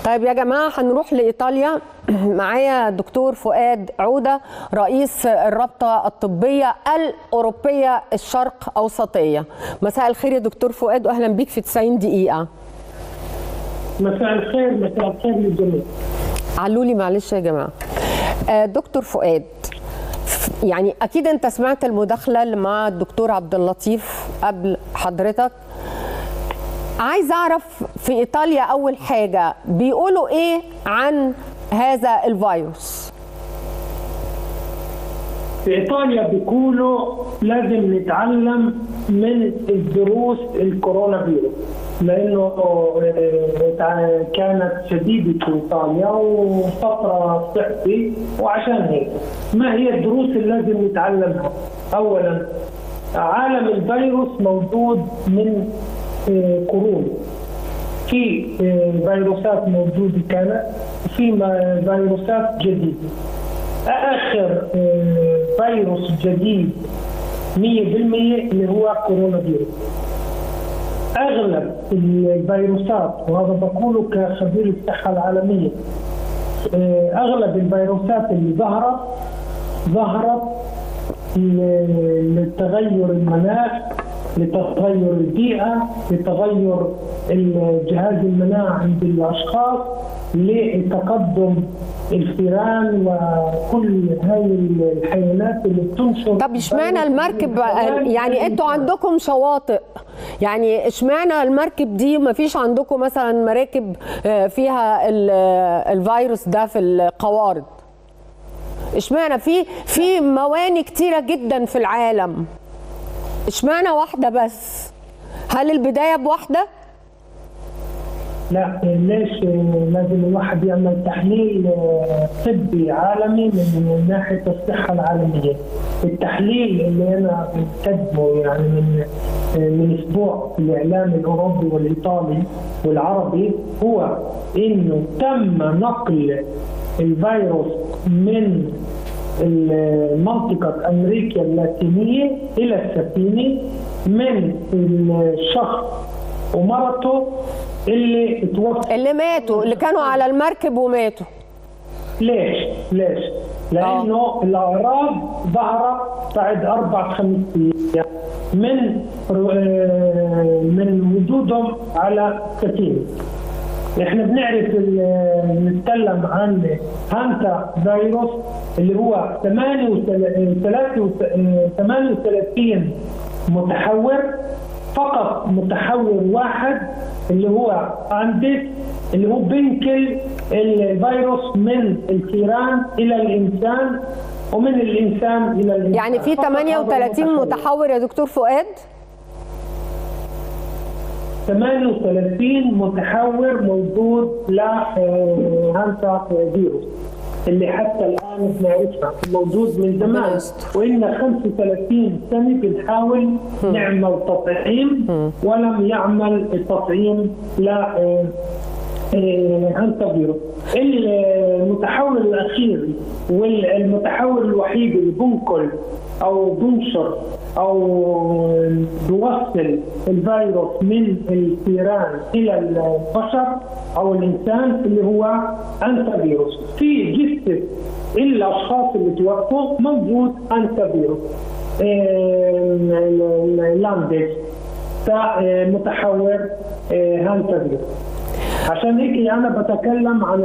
طيب يا جماعة هنروح لإيطاليا. معايا دكتور فؤاد عودة رئيس الرابطة الطبية الأوروبية الشرق أوسطية. مساء الخير يا دكتور فؤاد وأهلا بيك في 90 دقيقة. مساء الخير للجميع. علولي معلش يا جماعة. دكتور فؤاد، يعني أكيد أنت سمعت المداخلة اللي مع الدكتور عبد اللطيف قبل حضرتك. عايز أعرف في إيطاليا أول حاجة بيقولوا إيه عن هذا الفيروس؟ في إيطاليا بيقولوا لازم نتعلم من الدروس الكورونا فيروس، لأنه كانت شديدة في إيطاليا وفترة صحي، وعشان هيك ما هي الدروس اللي لازم نتعلمها؟ أولا، عالم الفيروس موجود من قرون. في فيروسات موجودة كانت، وفي فيروسات جديدة. آخر فيروس جديد 100% اللي هو كورونا فيروس. أغلب الفيروسات، وهذا بقوله كخبير الصحة العالمية، أغلب الفيروسات اللي ظهرت لتغير المناخ، لتغير البيئة، لتغير الجهاز المناعي عند الأشخاص، لتقدم الفئران وكل هاي الحيوانات اللي بتنشر. طب اشمعنى المركب؟ يعني انتوا عندكم شواطئ، يعني اشمعنى المركب دي ما فيش عندكم مثلا مراكب فيها الفيروس ده في القوارض؟ اشمعنى في موانئ كتيرة جدا في العالم، اشمعنى واحدة بس؟ هل البداية بواحدة؟ لا، ليش لازم الواحد يعمل تحليل طبي عالمي من ناحية الصحة العالمية؟ التحليل اللي أنا كاتبه يعني من أسبوع في الإعلام الأوروبي والإيطالي والعربي هو إنه تم نقل الفيروس من منطقة أمريكا اللاتينية إلى السفينة من الشخص ومرته اللي توفوا، اللي ماتوا، اللي كانوا على المركب وماتوا. ليش؟ لأنه الأعراض ظهرت بعد 4-5 أيام من وجودهم على السفينة. احنا بنعرف نتكلم عن هانتا فيروس اللي هو 38 متحور، فقط متحور واحد اللي هو انديس، اللي هو بينقل الفيروس من الفئران الى الانسان ومن الانسان الى الانسان. يعني في 38 متحور يا دكتور فؤاد؟ 38 متحور موجود لهانتا فيروس اللي حتى الآن بنعرفها، موجود من زمان، وإن 35 سنة بنحاول نعمل تطعيم ولم يعمل التطعيم لهانتا فيروس. المتحور الأخير والمتحور الوحيد اللي بنقل أو بنشر أو بيوصل الفيروس من الفئران إلى البشر أو الإنسان اللي هو أنتا فيروس. في جثة الأشخاص اللي توفوا موجود أنتا فيروس لانديس متحور هانتا فيروس. عشان هيك أنا بتكلم عن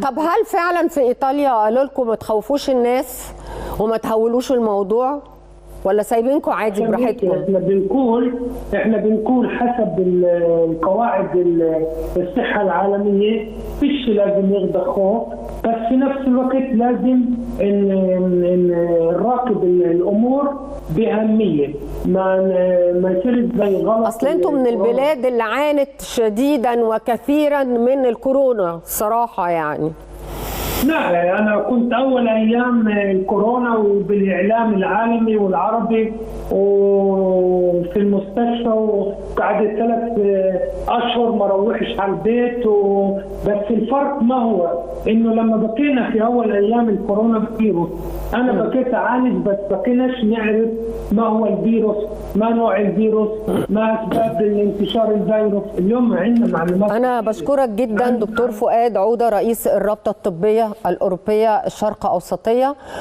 طب هل فعلا في إيطاليا قالوا لكم ما تخوفوش الناس وما تهولوش الموضوع، ولا سايبينكم عادي براحتكم؟ احنا بنقول حسب القواعد الصحة العالمية فيش لازم يغدى خوف، بس في نفس الوقت لازم نراقب الامور باهمية، ما يصير زي غلط. اصل انتم من البلاد اللي عانت شديدا وكثيرا من الكورونا صراحة يعني. لا، أنا كنت أول أيام الكورونا وبالإعلام العالمي والعربي وفي المستشفى، وقعدت 3 أشهر ما روحش على البيت. بس الفرق ما هو إنه لما بقينا في أول أيام الكورونا فيروس أنا بقيت أعالج، بس بقيناش نعرف ما هو الفيروس، ما نوع الفيروس، ما أسباب انتشار الفيروس. اليوم عندنا معلومات. أنا بشكرك جدا دكتور فؤاد عودة، رئيس الرابطة الطبية الأوروبية الشرق أوسطية.